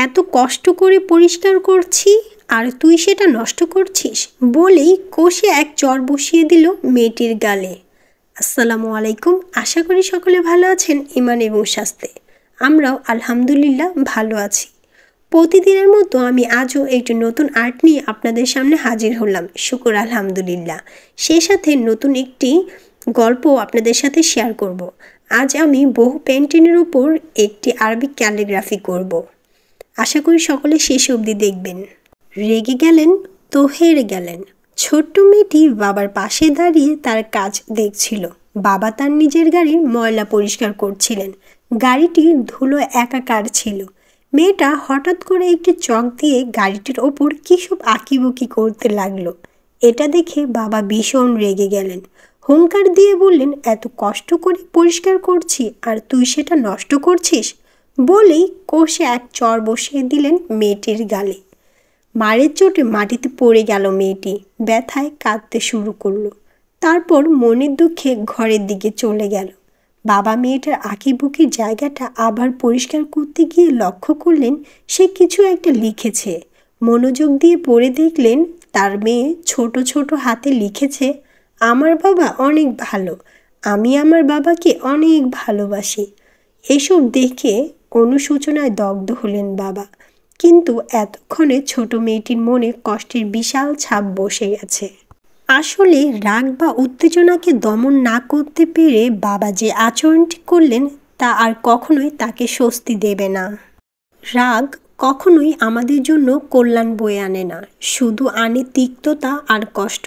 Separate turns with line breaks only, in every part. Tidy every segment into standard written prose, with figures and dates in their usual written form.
এত কষ্ট করে পরিষ্কার করছি আর তুই সেটা নষ্ট করছিস বলেই কষে এক চড় বসিয়ে দিল মেয়েটির গালে। আসসালামু আলাইকুম, আশা করি সকলে ভালো আছেন ইমান এবং স্বাস্থ্যে। আমরাও আলহামদুলিল্লাহ ভালো আছি। প্রতিদিনের মতো আমি আজও একটি নতুন আর্ট নিয়ে আপনাদের সামনে হাজির হলাম, শুকর আলহামদুলিল্লাহ। সেই সাথে নতুন একটি গল্প আপনাদের সাথে শেয়ার করব। আজ আমি বহু পেন্টিংয়ের উপর একটি আরবিক ক্যালিগ্রাফি করব। আশা করি সকলে শেষ অবধি দেখবেন। রেগে গেলেন তো হেরে গেলেন। ছোট্ট মেয়েটি বাবার পাশে দাঁড়িয়ে তার কাজ দেখছিল। বাবা তার নিজের গাড়ির ময়লা পরিষ্কার করছিলেন। গাড়িটি ধুলো একাকার ছিল। মেয়েটা হঠাৎ করে একটি চক দিয়ে গাড়িটির ওপর কী সব আঁকিবুকি করতে লাগলো। এটা দেখে বাবা ভীষণ রেগে গেলেন। হুঙ্কার দিয়ে বললেন, এত কষ্ট করে পরিষ্কার করছি আর তুই সেটা নষ্ট করছিস বলেই কষে এক চড় বসিয়ে দিলেন মেয়েটির গালে। মারের চোটে মাটিতে পড়ে গেল মেয়েটি। ব্যথায় কাঁদতে শুরু করলো। তারপর মনের দুঃখে ঘরের দিকে চলে গেল। বাবা মেয়েটার আঁকিবুকির জায়গাটা আবার পরিষ্কার করতে গিয়ে লক্ষ্য করলেন সে কিছু একটা লিখেছে। মনোযোগ দিয়ে পড়ে দেখলেন তার মেয়ে ছোট ছোট হাতে লিখেছে, আমার বাবা অনেক ভালো, আমি আমার বাবাকে অনেক ভালোবাসি। এসব দেখে অনুশোচনায় দগ্ধ হলেন বাবা। কিন্তু এতক্ষণে ছোট মেয়েটির মনে কষ্টের বিশাল ছাপ বসে গেছে। আসলে রাগ বা উত্তেজনাকে দমন না করতে পেরে বাবা যে আচরণটি করলেন তা আর কখনোই তাকে স্বস্তি দেবে না। রাগ কখনোই আমাদের জন্য কল্যাণ বয়ে আনে না, শুধু আনে তিক্ততা আর কষ্ট।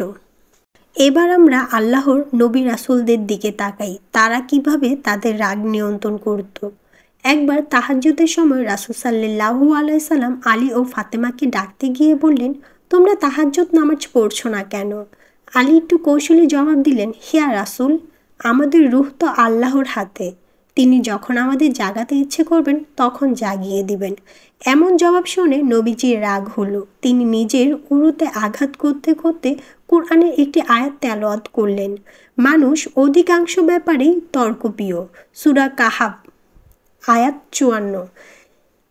এবার আমরা আল্লাহর নবী রাসূলদের দিকে তাকাই, তারা কিভাবে তাদের রাগ নিয়ন্ত্রণ করত। একবার তাহাজ্জুদের সময় রাসূল সাল্লাল্লাহু আলাইহি সাল্লাম আলী ও ফাতেমাকে ডাকতে গিয়ে বললেন, তোমরা তাহাজ্জুদ নামাজ পড়ছো না কেন? আলী একটু কৌশলী জবাব দিলেন, হে রাসূল, আমাদের রূহ তো আল্লাহর হাতে, তিনি যখন আমাদের জাগাতে ইচ্ছে করবেন তখন জাগিয়ে দিবেন। এমন জবাব শুনে নবীজির রাগ হলো। তিনি নিজের উরুতে আঘাত করতে করতে কোরআনের একটি আয়াত তেলাওয়াত করলেন। মানুষ অধিকাংশ ব্যাপারেই তর্কপ্রিয়। সূরা কাহাফ আয়াত 54।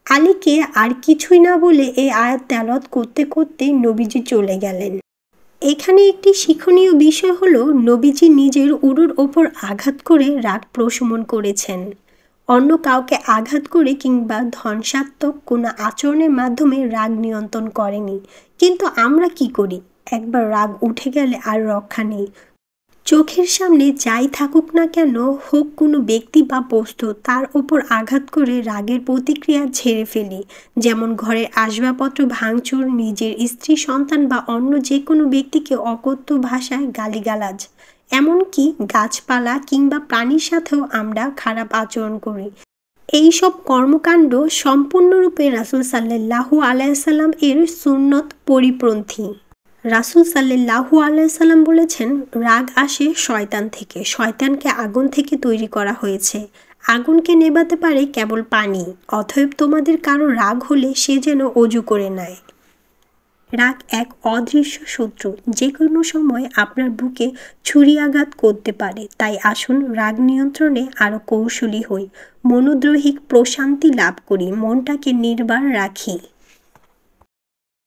আলীকে আর কিছুই না বলে এই আয়াত তেলাওয়াত করতে করতে নবীজি চলে গেলেন। এখানে একটি শিক্ষণীয় বিষয় হলো, নবীজি নিজের উরুর ওপর আঘাত করে রাগ প্রশমন করেছেন। অন্য কাউকে আঘাত করে কিংবা ধ্বংসাত্মক কোনো আচরণের মাধ্যমে রাগ নিয়ন্ত্রণ করেনি। কিন্তু আমরা কি করি? একবার রাগ উঠে গেলে আর রক্ষা নেই। চোখের সামনে যাই থাকুক না কেন, হোক কোনো ব্যক্তি বা বস্তু, তার ওপর আঘাত করে রাগের প্রতিক্রিয়া ঝেড়ে ফেলি। যেমন ঘরের আসবাবপত্র ভাঙচুর, নিজের স্ত্রী সন্তান বা অন্য যে কোনো ব্যক্তিকে অকথ্য ভাষায় গালিগালাজ, এমনকি গাছপালা কিংবা প্রাণীর সাথেও আমরা খারাপ আচরণ করি। এই সব কর্মকাণ্ড সম্পূর্ণরূপে রাসূল সাল্লাল্লাহু আলাইহি সাল্লাম এর সুন্নত পরিপন্থী। রাসূল সাল্লাল্লাহু আলাইহি সাল্লাম বলেছেন, রাগ আসে শয়তান থেকে। শয়তানকে আগুন থেকে তৈরি করা হয়েছে। আগুনকে নেভাতে পারে কেবল পানি। অতএব তোমাদের কারো রাগ হলে সে যেন অজু করে নেয়। রাগ এক অদৃশ্য শত্রু, যে কোনো সময় আপনার বুকে ছুরিয়াঘাত করতে পারে। তাই আসুন রাগ নিয়ন্ত্রণে আরও কৌশলী হই, মনোদ্রোহিক প্রশান্তি লাভ করি, মনটাকে নির্বাণ রাখি।